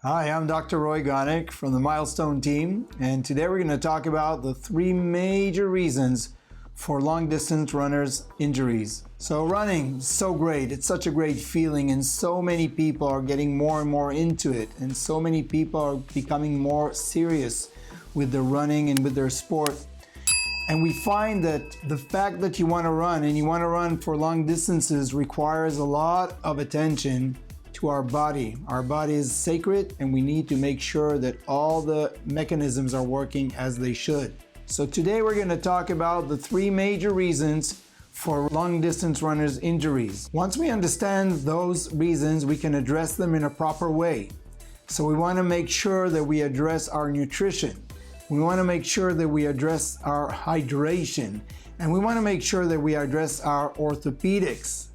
Hi, I'm Dr. Roy Gonick from the Milestone team, and today we're going to talk about the three major reasons for long-distance runners' injuries. So running is so great. It's such a great feeling, and so many people are getting more and more into it, and so many people are becoming more serious with their running and with their sport. And we find that the fact that you want to run and you want to run for long distances requires a lot of attention to our body. Our body is sacred, and we need to make sure that all the mechanisms are working as they should. So today we're going to talk about the three major reasons for long distance runners' injuries. Once we understand those reasons, we can address them in a proper way. So we want to make sure that we address our nutrition. We want to make sure that we address our hydration, and we want to make sure that we address our orthopedics.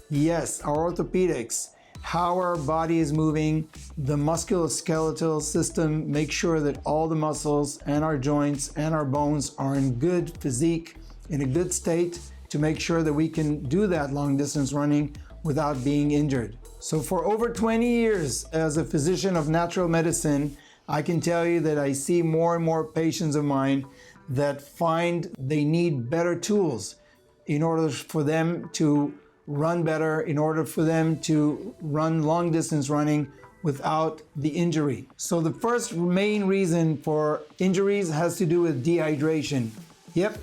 Yes, our orthopedics. How our body is moving, the musculoskeletal system, make sure that all the muscles and our joints and our bones are in good physique, in a good state, to make sure that we can do that long distance running without being injured. So for over 20 years as a physician of natural medicine, I can tell you that I see more and more patients of mine that find they need better tools in order for them to run better, in order for them to run long distance running without the injury. So the first main reason for injuries has to do with dehydration. Yep,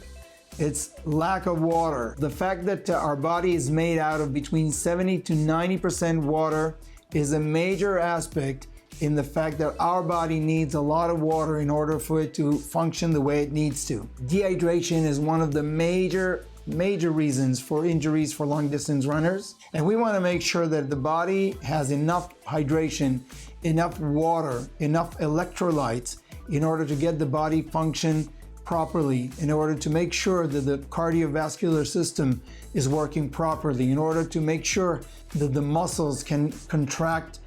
it's lack of water. The fact that our body is made out of between 70 to 90% water is a major aspect in the fact that our body needs a lot of water in order for it to function the way it needs to. Dehydration is one of the major reasons for injuries for long distance runners, and we want to make sure that the body has enough hydration, enough water, enough electrolytes in order to get the body function properly, in order to make sure that the cardiovascular system is working properly, in order to make sure that the muscles can contract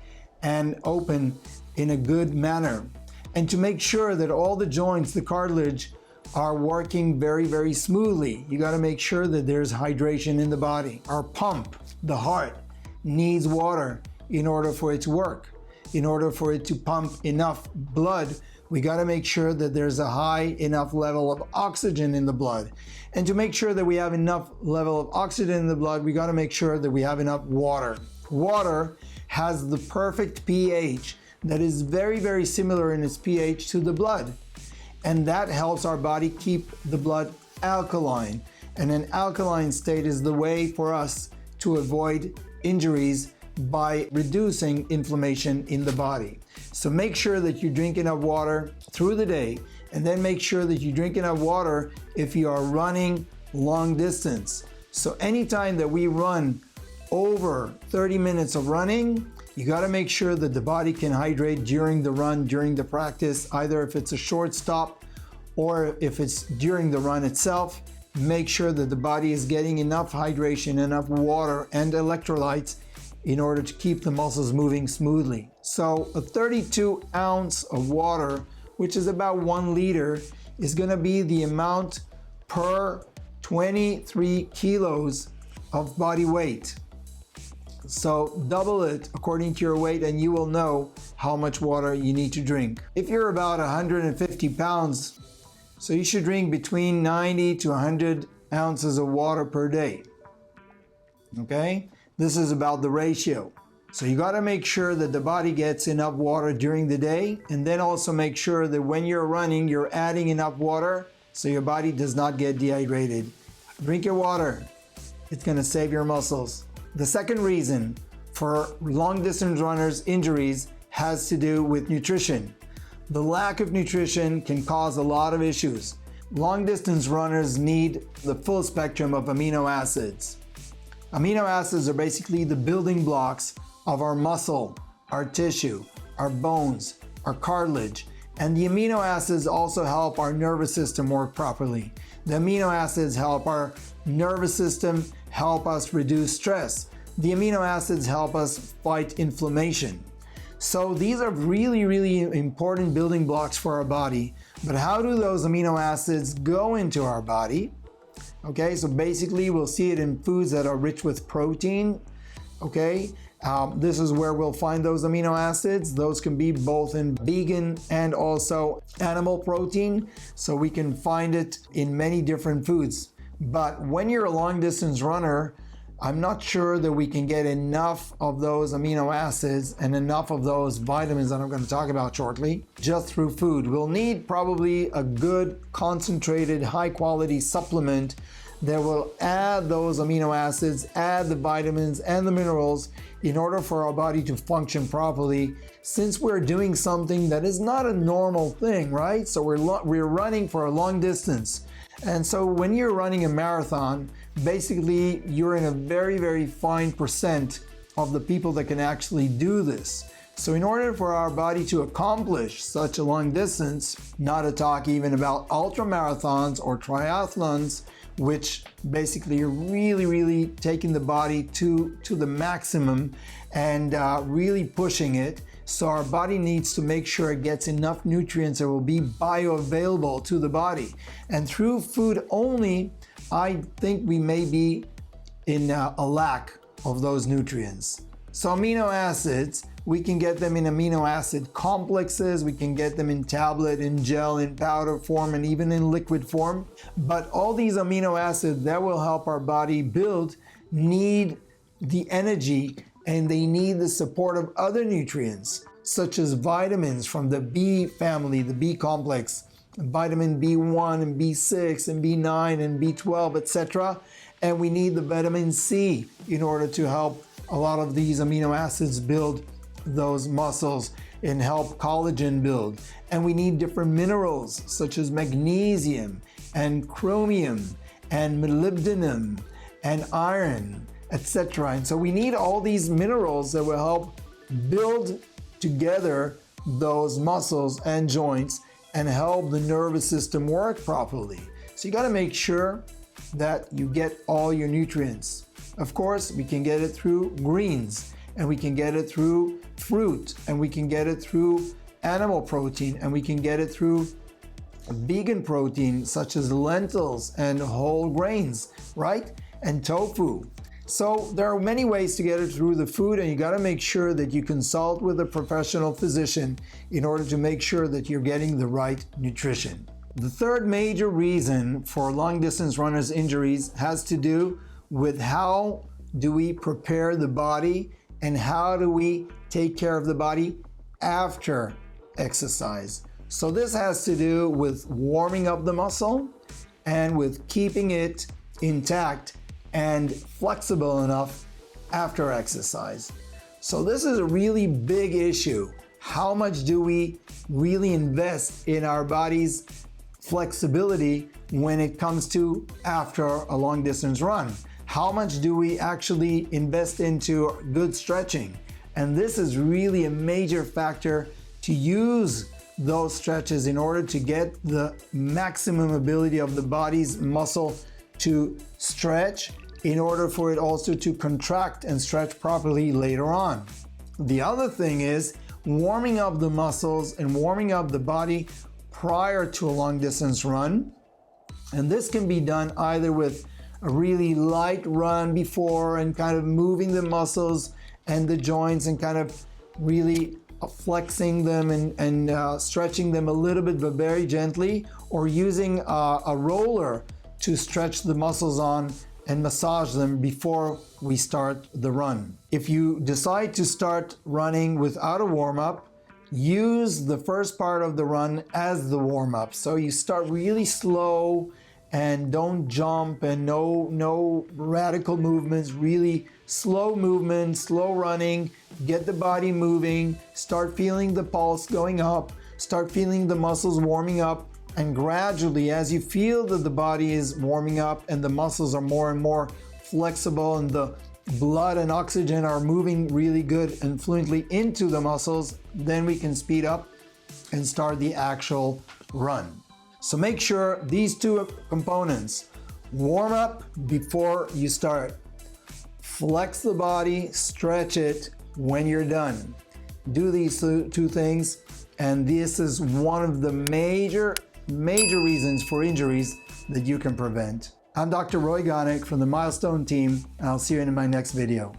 and open in a good manner, and to make sure that all the joints, the cartilage, are working very smoothly. You got to make sure that there's hydration in the body. Our pump, the heart, needs water in order for it to work. In order for it to pump enough blood, we got to make sure that there's a high enough level of oxygen in the blood. And to make sure that we have enough level of oxygen in the blood, we got to make sure that we have enough water. Water has the perfect pH that is very similar in its pH to the blood. And that helps our body keep the blood alkaline. And an alkaline state is the way for us to avoid injuries by reducing inflammation in the body. So make sure that you drink enough water through the day, and then make sure that you drink enough water if you are running long distance. So anytime that we run over 30 minutes of running, you got to make sure that the body can hydrate during the run, during the practice, either if it's a short stop or if it's during the run itself. Make sure that the body is getting enough hydration, enough water and electrolytes in order to keep the muscles moving smoothly. So a 32 ounce of water, which is about 1 liter, is going to be the amount per 23 kilos of body weight. So double it according to your weight, and you will know how much water you need to drink. If you're about 150 pounds, so you should drink between 90 to 100 ounces of water per day. Okay? This is about the ratio. So you got to make sure that the body gets enough water during the day, and then also make sure that when you're running, you're adding enough water so your body does not get dehydrated. Drink your water. It's going to save your muscles. The second reason for long distance runners' injuries has to do with nutrition. The lack of nutrition can cause a lot of issues. Long distance runners need the full spectrum of amino acids. Amino acids are basically the building blocks of our muscle, our tissue, our bones, our cartilage, and the amino acids also help our nervous system work properly. The amino acids help our nervous system help us reduce stress. The amino acids help us fight inflammation. So these are really important building blocks for our body. But how do those amino acids go into our body? Okay, so basically we'll see it in foods that are rich with protein, okay? This is where we'll find those amino acids. Those can be both in vegan and also animal protein, so we can find it in many different foods. But when you're a long distance runner, I'm not sure that we can get enough of those amino acids and enough of those vitamins that I'm going to talk about shortly just through food. We'll need probably a good, concentrated, high quality supplement that will add those amino acids, add the vitamins and the minerals in order for our body to function properly, since we're doing something that is not a normal thing, right? So we're running for a long distance. And so when you're running a marathon, basically you're in a very, very fine percent of the people that can actually do this. So in order for our body to accomplish such a long distance, not to talk even about ultra marathons or triathlons, which basically are really taking the body to the maximum and really pushing it. So our body needs to make sure it gets enough nutrients that will be bioavailable to the body. And through food only, I think we may be in a lack of those nutrients. So amino acids, we can get them in amino acid complexes, we can get them in tablet, in gel, in powder form, and even in liquid form. But all these amino acids that will help our body build need the energy, and they need the support of other nutrients, such as vitamins from the B family, the B complex, vitamin B1 and B6 and B9 and B12, etc. And we need the vitamin C in order to help a lot of these amino acids build those muscles and help collagen build. And we need different minerals such as magnesium and chromium and molybdenum and iron, etc. And so we need all these minerals that will help build together those muscles and joints and help the nervous system work properly. So you got to make sure that you get all your nutrients. Of course, we can get it through greens, and we can get it through fruit, and we can get it through animal protein, and we can get it through vegan protein such as lentils and whole grains, right? And tofu. So there are many ways to get it through the food, and you got to make sure that you consult with a professional physician in order to make sure that you're getting the right nutrition. The third major reason for long distance runners' injuries has to do with how do we prepare the body and how do we take care of the body after exercise. So this has to do with warming up the muscle and with keeping it intact and flexible enough after exercise. So this is a really big issue. How much do we really invest in our body's flexibility when it comes to after a long distance run? How much do we actually invest into good stretching? And this is really a major factor to use those stretches in order to get the maximum ability of the body's muscle to stretch in order for it also to contract and stretch properly later on. The other thing is warming up the muscles and warming up the body prior to a long distance run. And this can be done either with a really light run before and kind of moving the muscles and the joints and kind of really flexing them and stretching them a little bit, but very gently, or using a roller to stretch the muscles on and massage them before we start the run. If you decide to start running without a warm-up, use the first part of the run as the warm-up. So you start really slow and don't jump, and no radical movements, really slow movement, slow running, get the body moving, start feeling the pulse going up, start feeling the muscles warming up, and gradually as you feel that the body is warming up and the muscles are more and more flexible and the blood and oxygen are moving really good and fluently into the muscles, then we can speed up and start the actual run. So make sure these two components, warm up before you start, flex the body, stretch it when you're done. Do these two things, and this is one of the major reasons for injuries that you can prevent. I'm Dr. Roy Gonick from the Milestone team, and I'll see you in my next video.